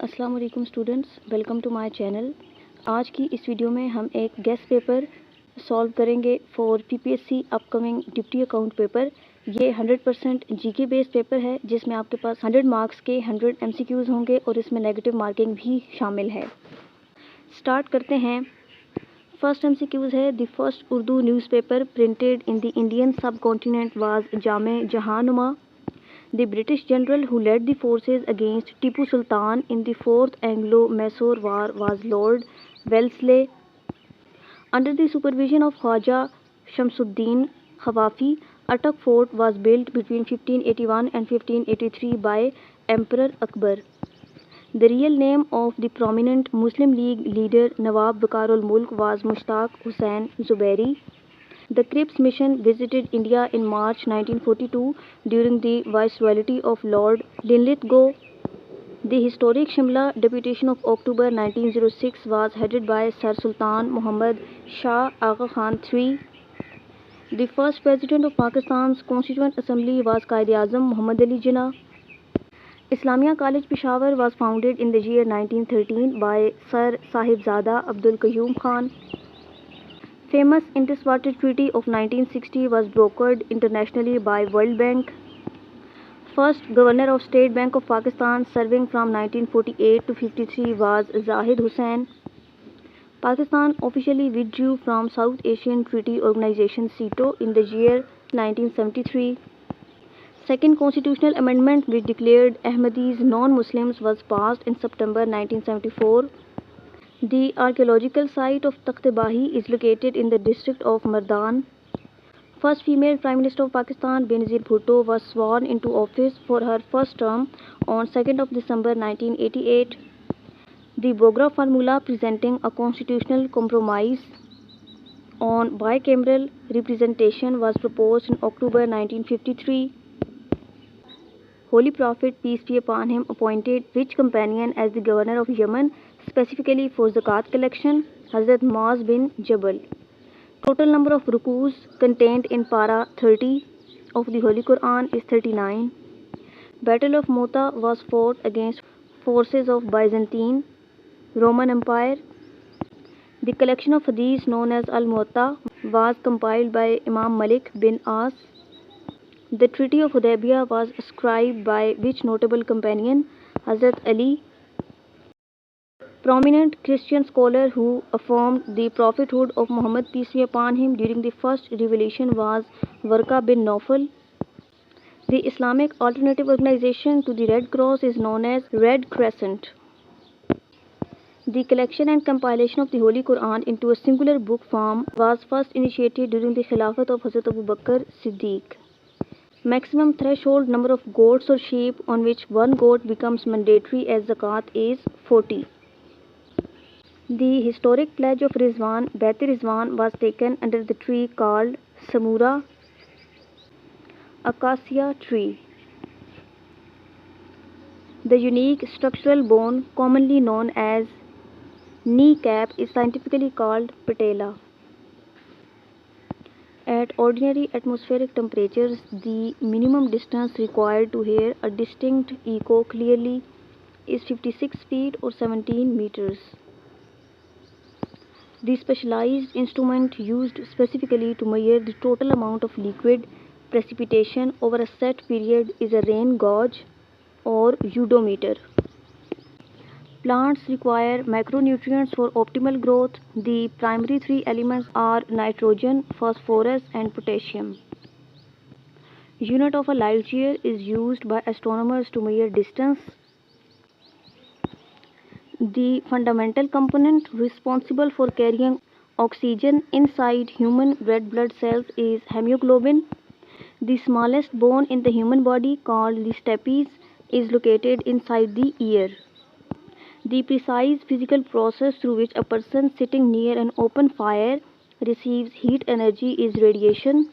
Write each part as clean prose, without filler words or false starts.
अस्सलाम-ओ-अलैकुम students, welcome to my channel. आज की इस वीडियो में हम एक गेस्ट पेपर सॉल्व करेंगे for PPSC upcoming deputy account paper. ये 100% जीके बेस्ड पेपर है जिसमें आपके पास 100 मार्क्स के 100 एमसीक्यूज होंगे और इसमें नेगेटिव मार्किंग भी शामिल है। स्टार्ट करते हैं। फर्स्ट एमसीक्यूज है, the first Urdu newspaper printed in the Indian सब कॉन्टिनेंट वाज जामे Jahanuma. The British general who led the forces against Tipu Sultan in the Fourth Anglo-Mysore War was Lord Wellesley. Under the supervision of Khwaja Shamsuddin Khawafi, Attock Fort was built between 1581 and 1583 by Emperor Akbar. The real name of the prominent Muslim League leader Nawab Wakarul Mulk was Mushtaq Hussain Zubairi. The Cripps mission visited India in March 1942 during the viceroyalty of Lord Linlithgow. The historic Shimla deputation of October 1906 was headed by Sir Sultan Muhammad Shah Agha Khan III. The first president of Pakistan's Constituent Assembly was Quaid-e-Azam Muhammad Ali Jinnah. Islamia College Peshawar was founded in the year 1913 by Sir Sahibzada Abdul Qayyum Khan. Famous Indus-Water Treaty of 1960 was brokered internationally by World Bank. First Governor of State Bank of Pakistan serving from 1948 to 53 was Zahid Hussain. Pakistan officially withdrew from South Asian Treaty Organization (SEATO) in the year 1973. Second constitutional amendment which declared Ahmadis non-Muslims was passed in September 1974. The archaeological site of Takht-e-Bahi is located in the district of Mardan. First female Prime Minister of Pakistan, Benazir Bhutto, was sworn into office for her first term on 2nd of December 1988. The Bogra formula presenting a constitutional compromise on bicameral representation was proposed in October 1953. Holy Prophet, peace be upon him, appointed which companion as the governor of Yemen, specifically for zakat collection? Hazrat Muaz bin Jabal. Total number of rukus contained in para 30 of the Holy Quran is 39. Battle of Mota was fought against forces of Byzantine Roman Empire. The collection of hadiths known as Al-Muwatta was compiled by Imam Malik bin As. The Treaty of Hudaybiyah was ascribed by which notable companion? Hazrat Ali. Prominent Christian scholar who affirmed the prophethood of Muhammad, peace be upon him, during the first revelation was Warqa bin Nawfal. The Islamic alternative organization to the Red Cross is known as Red Crescent. The collection and compilation of the Holy Quran into a singular book form was first initiated during the Khilafat of Hazrat Abu Bakr Siddiq. Maximum threshold number of goats or sheep on which one goat becomes mandatory as zakat is 40. The historic pledge of Rizwan, Bait-e-Rizwan, was taken under the tree called Samura acacia tree. The unique structural bone commonly known as kneecap is scientifically called patella. At ordinary atmospheric temperatures, the minimum distance required to hear a distinct echo clearly is 56 feet or 17 meters. The specialized instrument used specifically to measure the total amount of liquid precipitation over a set period is a rain gauge or eudometer. Plants require macronutrients for optimal growth. The primary three elements are nitrogen, phosphorus, and potassium. Unit of a light year is used by astronomers to measure distance. The fundamental component responsible for carrying oxygen inside human red blood cells is hemoglobin. The smallest bone in the human body, called the stapes, is located inside the ear. The precise physical process through which a person sitting near an open fire receives heat energy is radiation.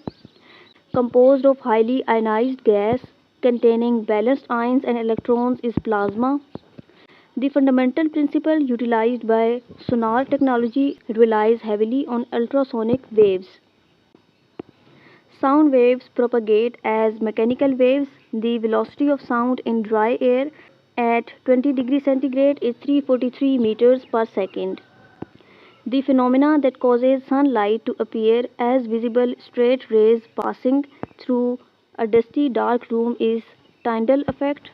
Composed of highly ionized gas containing balanced ions and electrons is plasma. The fundamental principle utilized by sonar technology relies heavily on ultrasonic waves. Sound waves propagate as mechanical waves. The velocity of sound in dry air at 20 degrees centigrade is 343 meters per second. The phenomena that causes sunlight to appear as visible straight rays passing through a dusty dark room is Tyndall effect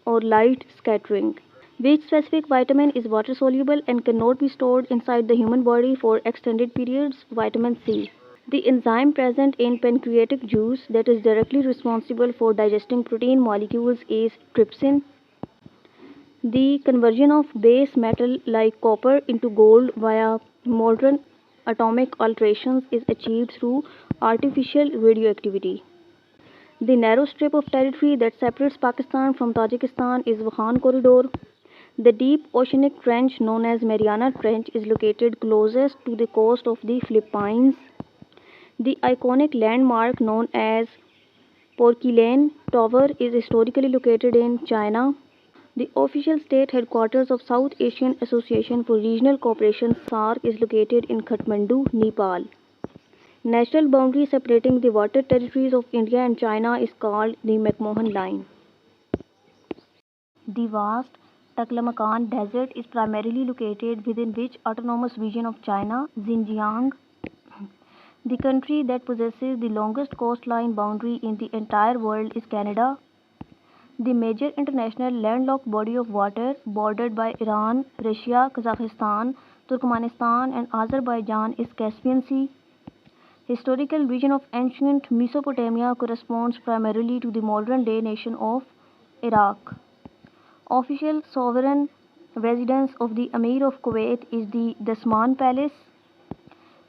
or light scattering. Which specific vitamin is water soluble and cannot be stored inside the human body for extended periods? Vitamin C. The enzyme present in pancreatic juice that is directly responsible for digesting protein molecules is trypsin. The conversion of base metal like copper into gold via modern atomic alterations is achieved through artificial radioactivity. The narrow strip of territory that separates Pakistan from Tajikistan is Vahan Corridor. The deep oceanic trench known as Mariana Trench is located closest to the coast of the Philippines. The iconic landmark known as Porcelain Tower is historically located in China. The official state headquarters of South Asian Association for Regional Cooperation (SAARC) is located in Kathmandu, Nepal. Natural boundary separating the water territories of India and China is called the McMahon Line. The vast Taklamakan Desert is primarily located within which autonomous region of China, Xinjiang. The country that possesses the longest coastline boundary in the entire world is Canada. The major international landlocked body of water bordered by Iran, Russia, Kazakhstan, Turkmenistan and Azerbaijan is Caspian Sea. Historical region of ancient Mesopotamia corresponds primarily to the modern-day nation of Iraq. Official sovereign residence of the Emir of Kuwait is the Dasman Palace.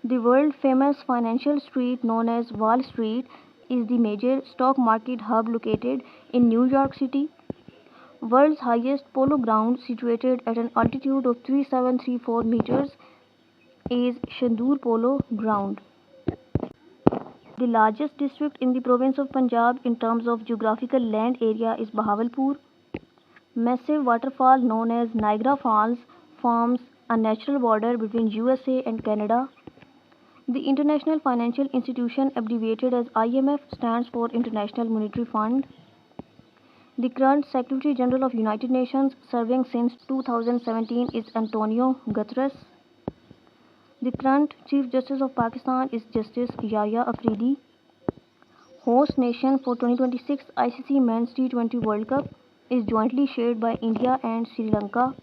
The world-famous financial street known as Wall Street is the major stock market hub located in New York City. World's highest polo ground, situated at an altitude of 3734 meters, is Shandur Polo Ground. The largest district in the province of Punjab in terms of geographical land area is Bahawalpur. Massive waterfall known as Niagara Falls forms a natural border between USA and Canada. The International Financial Institution, abbreviated as IMF, stands for International Monetary Fund. The current Secretary General of United Nations, serving since 2017, is Antonio Guterres. The current Chief Justice of Pakistan is Justice Yahya Afridi. Host nation for 2026 ICC Men's T20 World Cup is jointly shared by India and Sri Lanka.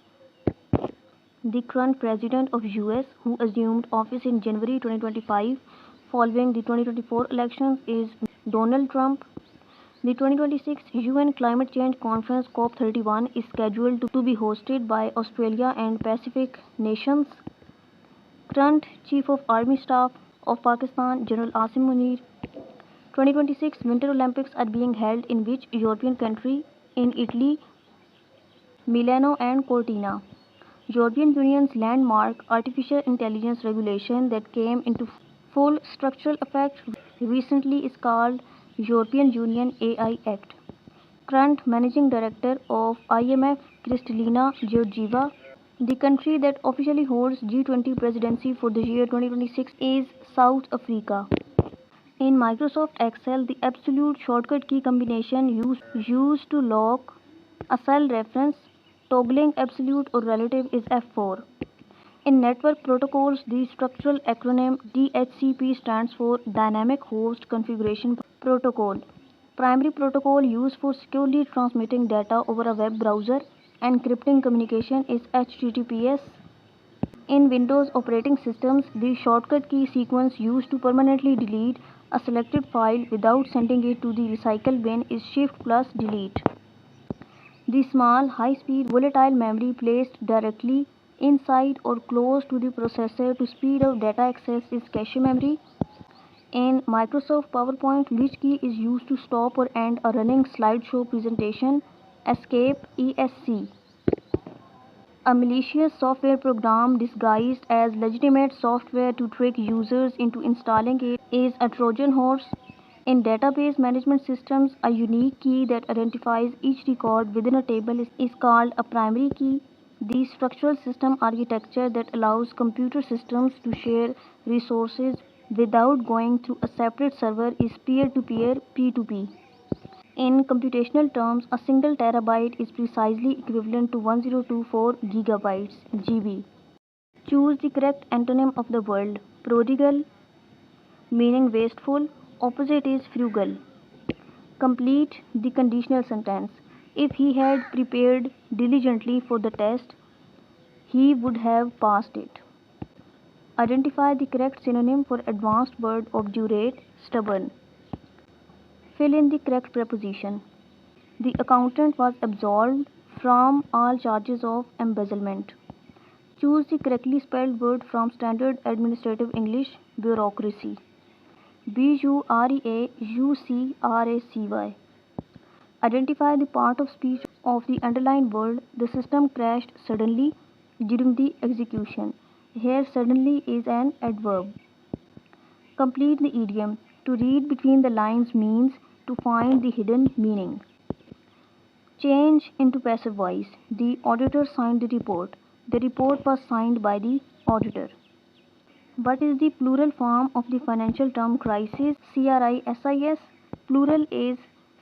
The current President of US, who assumed office in January 2025 following the 2024 elections, is Donald Trump. The 2026 UN Climate Change Conference COP31 is scheduled to be hosted by Australia and Pacific nations. Current Chief of Army Staff of Pakistan, General Asim Munir. 2026 Winter Olympics are being held in which European country? In Italy, Milano and Cortina. European Union's landmark artificial intelligence regulation that came into full structural effect recently is called European Union AI Act. Current Managing Director of IMF, Kristalina Georgieva. The country that officially holds G20 presidency for the year 2026 is South Africa. In Microsoft Excel, the absolute shortcut key combination used to lock a cell reference, toggling absolute or relative, is F4. In network protocols, the structural acronym DHCP stands for Dynamic Host Configuration Protocol. Primary protocol used for securely transmitting data over a web browser and encrypting communication is HTTPS. In Windows operating systems, the shortcut key sequence used to permanently delete a selected file without sending it to the recycle bin is Shift plus Delete. The small, high-speed, volatile memory placed directly inside or close to the processor to speed up data access is cache memory. In Microsoft PowerPoint, which key is used to stop or end a running slideshow presentation? Escape ESC. A malicious software program disguised as legitimate software to trick users into installing it is a Trojan horse. In database management systems, a unique key that identifies each record within a table is called a primary key. The structural system architecture that allows computer systems to share resources without going through a separate server is peer-to-peer P2P. In computational terms, a single terabyte is precisely equivalent to 1024 gigabytes GB. Choose the correct antonym of the word. Prodigal, meaning wasteful, opposite is frugal. Complete the conditional sentence. If he had prepared diligently for the test, he would have passed it. Identify the correct synonym for advanced verb obdurate, stubborn. Fill in the correct preposition. The accountant was absolved from all charges of embezzlement. Choose the correctly spelled word from Standard Administrative English, bureaucracy. bureaucracy. Identify the part of speech of the underlined word. The system crashed suddenly during the execution. Here suddenly is an adverb. Complete the idiom. To read between the lines means to find the hidden meaning. Change into passive voice. The auditor signed the report. The report was signed by the auditor. What is the plural form of the financial term crisis? CRISIS. Plural is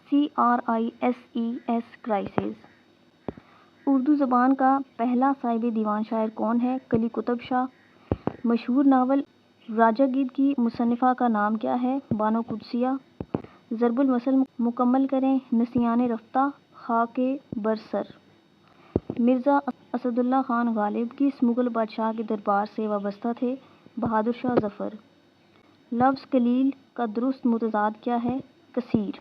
CRISES, crisis. Urdu ज़बान का पहला साहिब दीवान शायर कौन है? कली कुतुब शाह। मशहूर novel राजा गीत की मुसन्निफ़ा का नाम क्या है? बानो कुदसिया। ज़रबुल मसल मुकम्मल करें। नसियाने रफ्ता, खाके बरसर। मिर्ज़ा असदुल्ला खान गालिब किस मुग़ल बादशाह के दरबार से वाबस्ता थे? बहादुर शाह ज़फ़र। लफ्ज़ कलील का दुरुस्त मुतज़ाद क्या है? कसीर।